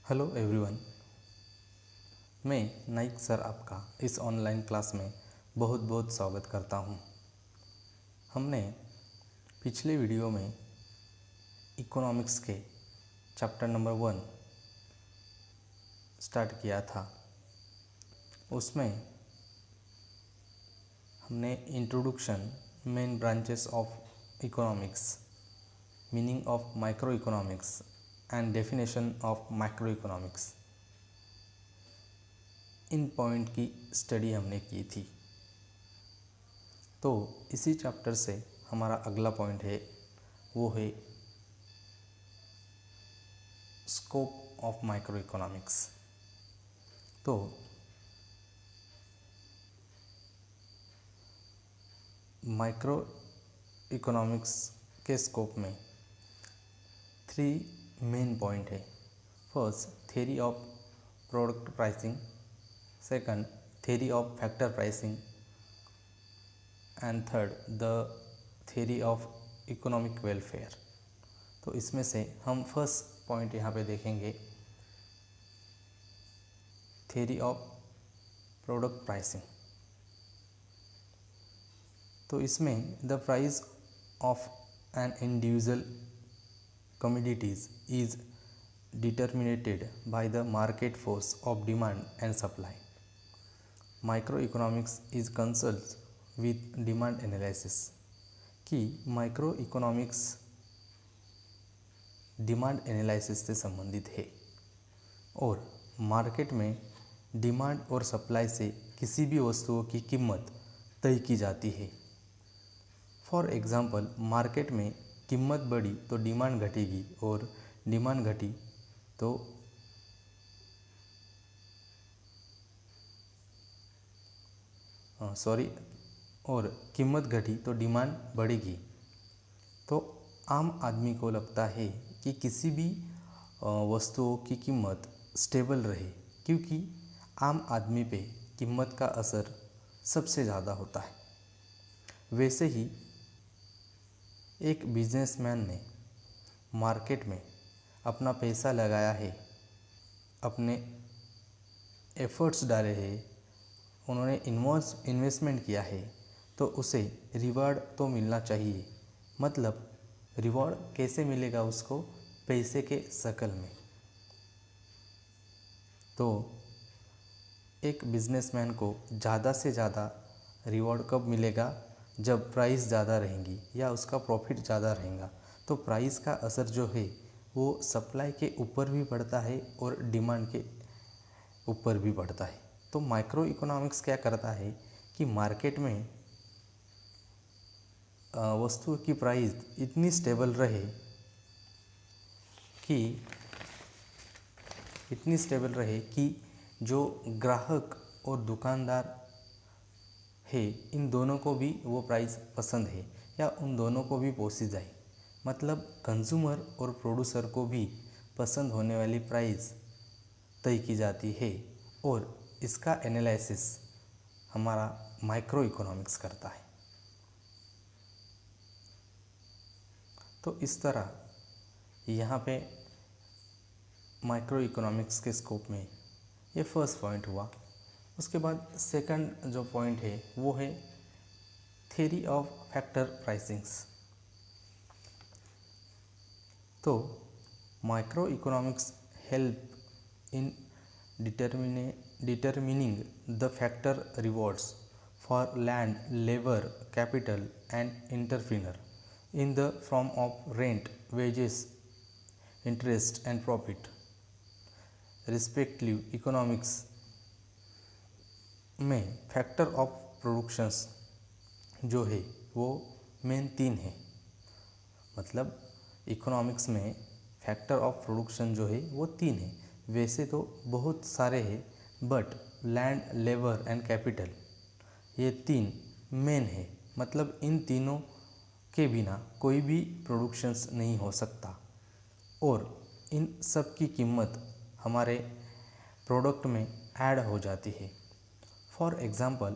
Hello everyone, मैं Naik sir आपका इस ऑनलाइन क्लास में बहुत बहुत स्वागत करता हूं। हमने पिछले वीडियो में इकोनॉमिक्स के चैप्टर नंबर 1 स्टार्ट किया था। उसमें हमने introduction, main branches of economics, meaning of micro economics and definition of micro economics, in point की स्टडी हमने की थी। तो इसी चैप्टर से हमारा अगला पॉइंट है, वो है स्कोप ऑफ माइक्रो इकोनॉमिक्स। तो माइक्रो इकोनॉमिक्स के स्कोप में 3 मेन पॉइंट है। First, theory of product pricing, second theory of factor pricing and third the theory of economic welfare. तो इसमें से हम फर्स्ट पॉइंट यहाँ पे देखेंगे, थ्योरी ऑफ प्रोडक्ट प्राइसिंग। तो इसमें the price of an individual commodities is determinated by the market force of demand and supply. Micro economics is concerned with demand analysis. कि माइक्रो इकोनॉमिक्स डिमांड एनालिसिस से संबंधित है और market में demand और supply से किसी भी वस्तुओं की कीमत तय की जाती है। फॉर एग्जांपल, मार्केट में कीमत बढ़ी तो डिमांड घटेगी और डिमांड घटी तो और कीमत घटी तो डिमांड बढ़ेगी। तो आम आदमी को लगता है कि किसी भी वस्तुओं की कीमत स्टेबल रहे, क्योंकि आम आदमी पे कीमत का असर सबसे ज़्यादा होता है। वैसे ही एक बिजनेसमैन ने मार्केट में अपना पैसा लगाया है, अपने एफर्ट्स डाले हैं, उन्होंने इन्वेस्टमेंट किया है, तो उसे रिवॉर्ड तो मिलना चाहिए। मतलब रिवॉर्ड कैसे मिलेगा उसको? पैसे के शक्ल में। तो एक बिजनेसमैन को ज़्यादा से ज़्यादा रिवॉर्ड कब मिलेगा? जब प्राइस ज़्यादा रहेंगी या उसका प्रॉफिट ज़्यादा रहेगा। तो प्राइस का असर जो है वो सप्लाई के ऊपर भी पड़ता है और डिमांड के ऊपर भी पड़ता है। तो माइक्रो इकोनॉमिक्स क्या करता है कि मार्केट में वस्तुओं की प्राइस इतनी स्टेबल रहे कि जो ग्राहक और दुकानदार है, इन दोनों को भी वो प्राइस पसंद है या उन दोनों को भी पोसी जाए। मतलब कंज्यूमर और प्रोड्यूसर को भी पसंद होने वाली प्राइस तय की जाती है और इसका एनालिसिस हमारा माइक्रो इकोनॉमिक्स करता है। तो इस तरह यहाँ पे माइक्रो इकोनॉमिक्स के स्कोप में ये फर्स्ट पॉइंट हुआ। उसके बाद सेकंड जो पॉइंट है वो है थ्योरी ऑफ फैक्टर प्राइसिंग्स। तो micro economics help in determining the factor rewards for land, labour, capital and इंटरप्रीनर in the form of rent, wages, interest and profit respectively। Economics में factor of productions जो है वो main 3 है। मतलब economics में factor of production जो है वो 3 है। वैसे तो बहुत सारे हैं, but land, labour and capital ये 3 मेन है। मतलब इन तीनों के बिना कोई भी प्रोडक्शंस नहीं हो सकता और इन सब की कीमत हमारे प्रोडक्ट में ऐड हो जाती है। फॉर एग्ज़ाम्पल,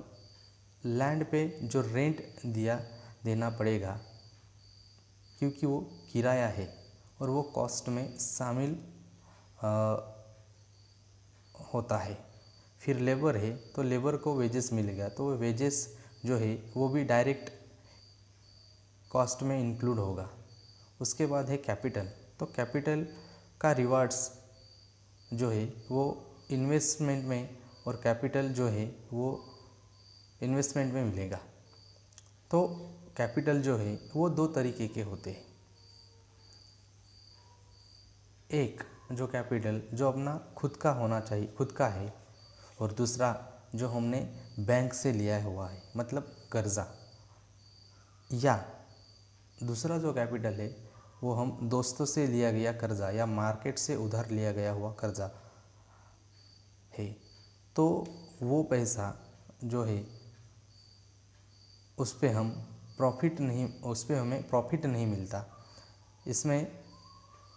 लैंड पे जो रेंट देना पड़ेगा, क्योंकि वो किराया है और वो कॉस्ट में शामिल होता है। फिर लेबर है तो लेबर को वेजेस मिलेगा, तो वो वेजेस जो है वो भी डायरेक्ट कॉस्ट में इंक्लूड होगा। उसके बाद है कैपिटल, तो कैपिटल का रिवार्ड्स जो है वो इन्वेस्टमेंट में, और कैपिटल जो है वो इन्वेस्टमेंट में मिलेगा। तो कैपिटल जो है वो दो तरीके के होते हैं। एक जो कैपिटल जो अपना खुद का होना चाहिए, खुद का है, और दूसरा जो हमने बैंक से लिया हुआ है, मतलब कर्जा। या दूसरा जो कैपिटल है वो हम दोस्तों से लिया गया कर्जा या मार्केट से उधार लिया गया हुआ कर्जा है। तो वो पैसा जो है उस पे हमें प्रॉफिट नहीं मिलता। इसमें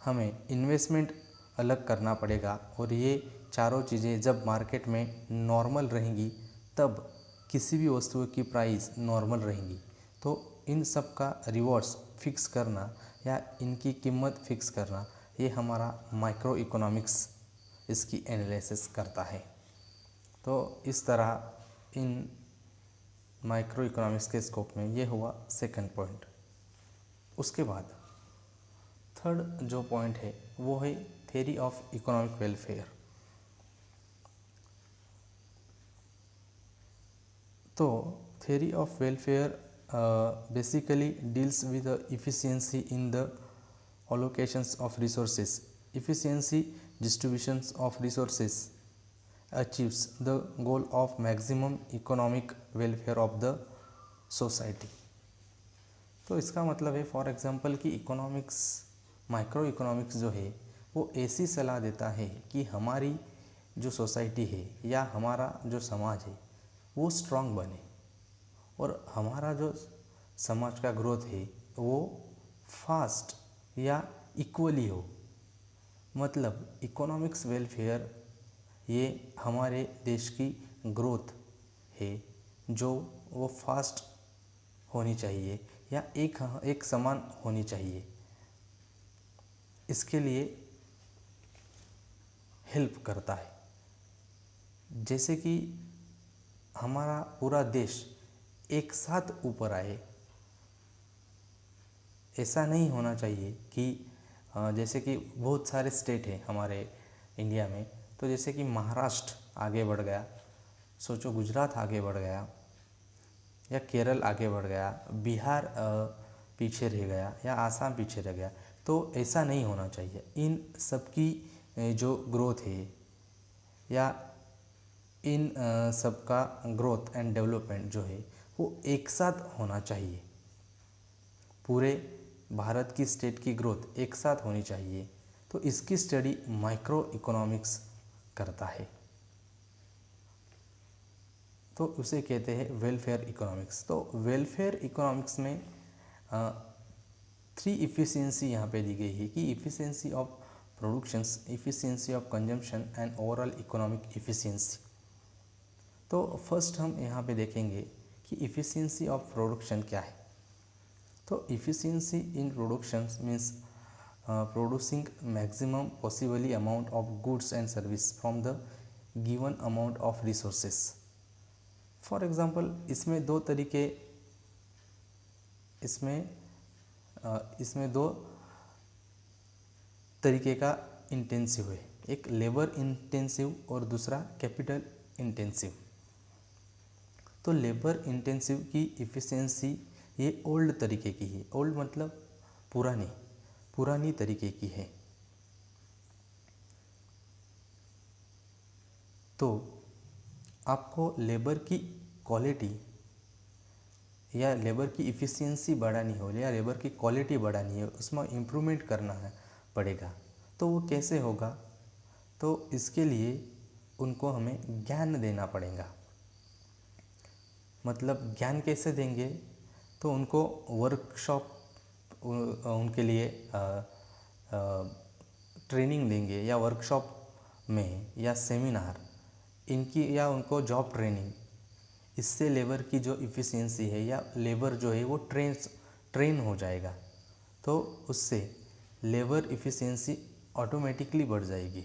हमें इन्वेस्टमेंट अलग करना पड़ेगा, और ये चारों चीज़ें जब मार्केट में नॉर्मल रहेंगी तब किसी भी वस्तु की प्राइस नॉर्मल रहेंगी। तो इन सब का रिवॉर्ड्स फिक्स करना या इनकी कीमत फिक्स करना, ये हमारा माइक्रो इकोनॉमिक्स इसकी एनालिसिस करता है। तो इस तरह इन माइक्रो इकोनॉमिक्स के स्कोप में ये हुआ सेकंड पॉइंट। उसके बाद थर्ड जो पॉइंट है वो है थ्योरी ऑफ इकोनॉमिक वेलफेयर। तो theory of welfare basically deals with efficiency in the allocations of resources. Efficiency distributions of resources achieves the goal of maximum economic welfare of the society. तो इसका मतलब है for example कि economics, micro economics जो है वो ऐसी सलाह देता है कि हमारी जो सोसाइटी है या हमारा जो समाज है वो स्ट्रांग बने, और हमारा जो समाज का ग्रोथ है वो फास्ट या इक्वली हो। मतलब इकोनॉमिक्स वेलफेयर ये हमारे देश की ग्रोथ है जो वो फास्ट होनी चाहिए या एक समान होनी चाहिए। इसके लिए हेल्प करता है। जैसे कि हमारा पूरा देश एक साथ ऊपर आए, ऐसा नहीं होना चाहिए कि जैसे कि बहुत सारे स्टेट हैं हमारे इंडिया में, तो जैसे कि महाराष्ट्र आगे बढ़ गया, सोचो गुजरात आगे बढ़ गया, या केरल आगे बढ़ गया, बिहार पीछे रह गया, या आसाम पीछे रह गया। तो ऐसा नहीं होना चाहिए। इन सबकी जो ग्रोथ है या इन सबका ग्रोथ एंड डेवलपमेंट जो है वो एक साथ होना चाहिए। पूरे भारत की स्टेट की ग्रोथ एक साथ होनी चाहिए। तो इसकी स्टडी माइक्रो इकोनॉमिक्स करता है, तो उसे कहते हैं वेलफेयर इकोनॉमिक्स। तो वेलफेयर इकोनॉमिक्स में 3 इफ़िशियंसी यहाँ पे दी गई है कि efficiency of productions, efficiency of consumption and overall economic efficiency. तो फर्स्ट हम यहाँ पे देखेंगे कि इफ़िशियंसी ऑफ प्रोडक्शन क्या है। तो efficiency in production means producing maximum possibly amount of goods and service from the given amount of resources. For example इसमें दो तरीके, इसमें दो तरीके का इंटेंसिव है, एक लेबर इंटेंसिव और दूसरा कैपिटल इंटेंसिव। तो लेबर इंटेंसिव की इफ़िशियंसी ये ओल्ड तरीके की है। ओल्ड मतलब पुरानी तरीके की है। तो आपको लेबर की क्वालिटी या लेबर की इफ़िशियंसी बढ़ानी हो या लेबर की क्वालिटी बढ़ानी है, उसमें इम्प्रूवमेंट करना है पड़ेगा। तो वो कैसे होगा? तो इसके लिए उनको हमें ज्ञान देना पड़ेगा। मतलब ज्ञान कैसे देंगे? तो उनको वर्कशॉप, उनके लिए ट्रेनिंग देंगे या वर्कशॉप में या सेमिनार इनकी, या उनको जॉब ट्रेनिंग। इससे लेबर की जो इफ़िशियंसी है या लेबर जो है वो ट्रेन हो जाएगा। तो उससे लेबर इफ़िशियंसी ऑटोमेटिकली बढ़ जाएगी।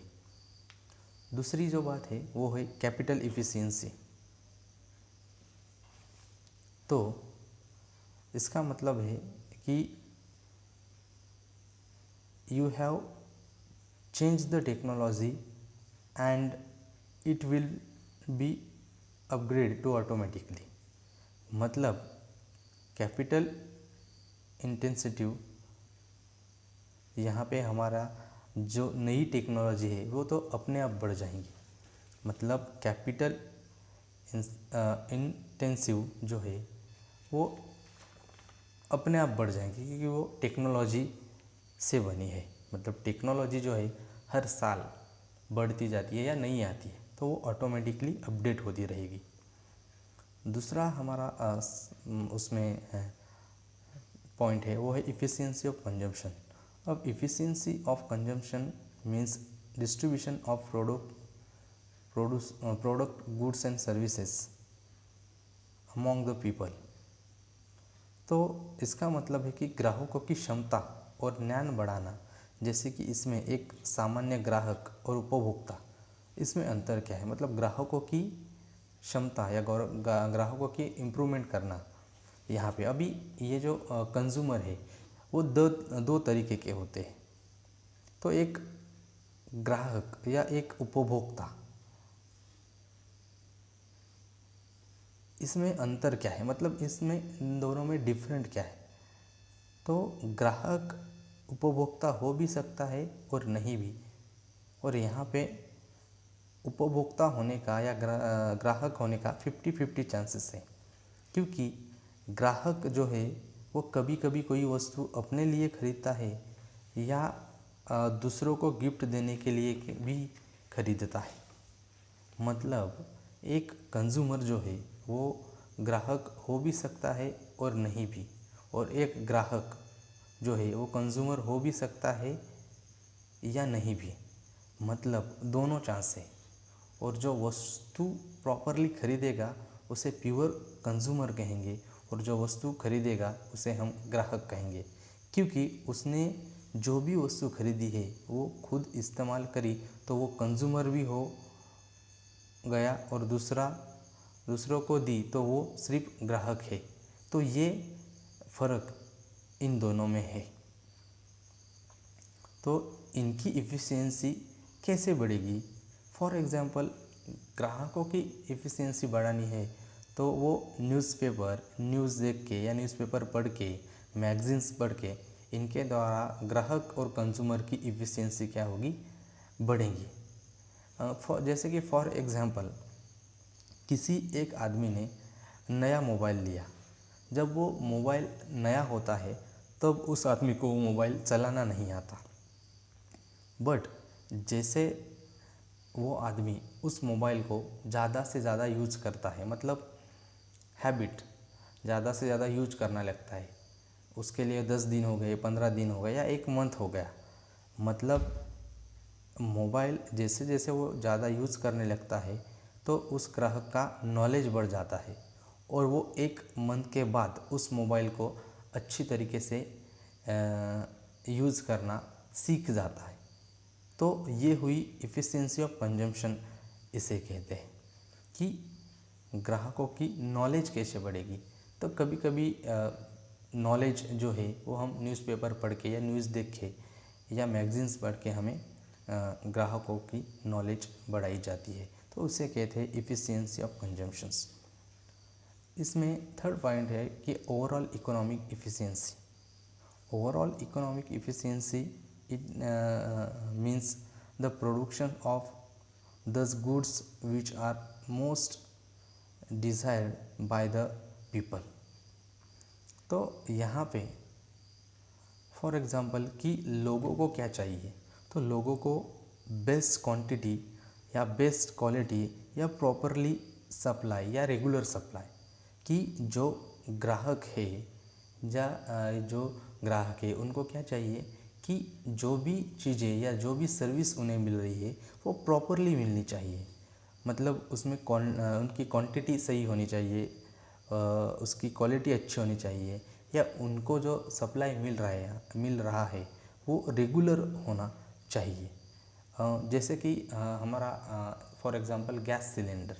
दूसरी जो बात है वो है कैपिटल इफ़िशियंसी। तो इसका मतलब है कि you have changed the technology and it will be upgrade to automatically। मतलब कैपिटल इंटेंसिटिव यहाँ पे हमारा जो नई टेक्नोलॉजी है वो तो अपने आप बढ़ जाएंगी। मतलब कैपिटल इंटेंसिव जो है वो अपने आप बढ़ जाएंगी क्योंकि वो टेक्नोलॉजी से बनी है। मतलब टेक्नोलॉजी जो है हर साल बढ़ती जाती है या नहीं आती है तो वो ऑटोमेटिकली अपडेट होती रहेगी। दूसरा हमारा उसमें पॉइंट है वो है इफ़िशियंसी ऑफ कंजम्पशन। अब efficiency of consumption means distribution of product goods and services among the people. तो इसका मतलब है कि ग्राहकों की क्षमता और ज्ञान बढ़ाना। जैसे कि इसमें एक सामान्य ग्राहक और उपभोक्ता, इसमें अंतर क्या है? मतलब ग्राहकों की क्षमता या ग्राहकों की इम्प्रूवमेंट करना। यहाँ पे अभी ये जो कंज्यूमर है वो दो तरीके के होते हैं। तो एक ग्राहक या एक उपभोक्ता, इसमें अंतर क्या है? मतलब इसमें इन दोनों में डिफरेंट क्या है? तो ग्राहक उपभोक्ता हो भी सकता है और नहीं भी। और यहाँ पे उपभोक्ता होने का या ग्राहक होने का 50-50 चांसेस है। क्योंकि ग्राहक जो है वो कभी कभी कोई वस्तु अपने लिए खरीदता है या दूसरों को गिफ्ट देने के लिए भी खरीदता है। मतलब एक कंज्यूमर जो है वो ग्राहक हो भी सकता है और नहीं भी, और एक ग्राहक जो है वो कंज्यूमर हो भी सकता है या नहीं भी। मतलब दोनों चांस है। और जो वस्तु प्रॉपरली खरीदेगा उसे प्योर कंज्यूमर कहेंगे, और जो वस्तु खरीदेगा उसे हम ग्राहक कहेंगे। क्योंकि उसने जो भी वस्तु खरीदी है वो खुद इस्तेमाल करी तो वो कंज्यूमर भी हो गया, और दूसरों को दी तो वो सिर्फ ग्राहक है। तो ये फ़र्क इन दोनों में है। तो इनकी इफ़िशियंसी कैसे बढ़ेगी? फॉर एग्ज़ाम्पल, ग्राहकों की इफ़िशियंसी बढ़ानी है तो वो न्यूज़ देख के या न्यूज़पेपर पढ़ के, मैगज़ीन्स पढ़ के, इनके द्वारा ग्राहक और कंज्यूमर की इफ़िशियंसी क्या होगी? बढ़ेगी। जैसे कि फॉर एग्ज़ाम्पल, किसी एक आदमी ने नया मोबाइल लिया। जब वो मोबाइल नया होता है तब उस आदमी को वो मोबाइल चलाना नहीं आता। बट जैसे वो आदमी उस मोबाइल को ज़्यादा से ज़्यादा यूज करता है, मतलब हैबिट, ज़्यादा से ज़्यादा यूज करना लगता है, उसके लिए 10 दिन हो गए, 15 दिन हो गए या 1 मंथ हो गया। मतलब मोबाइल जैसे जैसे वो ज़्यादा यूज़ करने लगता है तो उस ग्राहक का नॉलेज बढ़ जाता है, और वो 1 मंथ के बाद उस मोबाइल को अच्छी तरीके से यूज़ करना सीख जाता है। तो ये हुई इफ़िशियंसी ऑफ कंजम्पशन। इसे कहते हैं कि ग्राहकों की नॉलेज कैसे बढ़ेगी। तो कभी कभी नॉलेज जो है वो हम न्यूज़पेपर पढ़ के या न्यूज़ देख के या मैगज़ीन्स पढ़ के हमें ग्राहकों की नॉलेज बढ़ाई जाती है। तो उसे कहते हैं इफ़िशियंसी ऑफ कंजम्पशंस। इसमें थर्ड पॉइंट है कि overall economic efficiency. Overall economic efficiency it means the production of those goods which are most desired by the people। तो यहाँ पे फॉर एग्ज़ाम्पल कि लोगों को क्या चाहिए, तो लोगों को बेस्ट क्वांटिटी या बेस्ट क्वालिटी या प्रॉपरली सप्लाई या रेगुलर सप्लाई, कि जो ग्राहक है उनको क्या चाहिए कि जो भी चीज़ें या जो भी सर्विस उन्हें मिल रही है वो प्रॉपरली मिलनी चाहिए। मतलब उसमें उनकी क्वांटिटी सही होनी चाहिए, उसकी क्वालिटी अच्छी होनी चाहिए, या उनको जो सप्लाई मिल रहा है वो रेगुलर होना चाहिए। जैसे कि हमारा फॉर एग्ज़ाम्पल गैस सिलेंडर,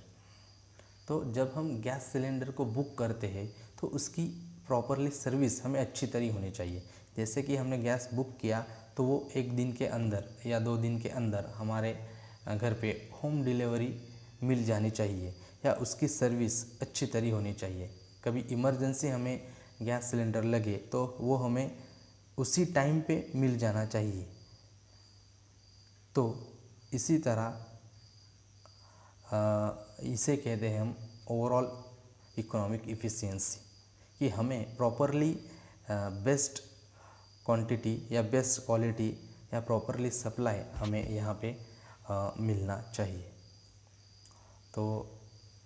तो जब हम गैस सिलेंडर को बुक करते हैं तो उसकी प्रॉपरली सर्विस हमें अच्छी तरह होनी चाहिए। जैसे कि हमने गैस बुक किया तो वो 1 दिन के अंदर या 2 दिन के अंदर हमारे घर पे होम डिलीवरी मिल जानी चाहिए, या उसकी सर्विस अच्छी तरह होनी चाहिए। कभी इमरजेंसी हमें गैस सिलेंडर लगे तो वो हमें उसी टाइम पे मिल जाना चाहिए। तो इसी तरह इसे कहते हैं हम ओवरऑल इकोनॉमिक इफ़िशियंसी, कि हमें प्रॉपरली बेस्ट क्वांटिटी या बेस्ट क्वालिटी या प्रॉपरली सप्लाई हमें यहाँ पे मिलना चाहिए। तो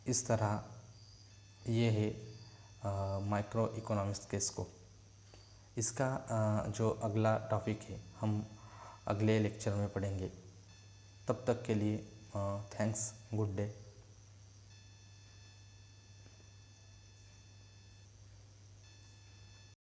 इस तरह ये है माइक्रो इकोनॉमिक्स के स्कोप। इसका जो अगला टॉपिक है हम अगले लेक्चर में पढ़ेंगे। तब तक के लिए थैंक्स, गुड डे।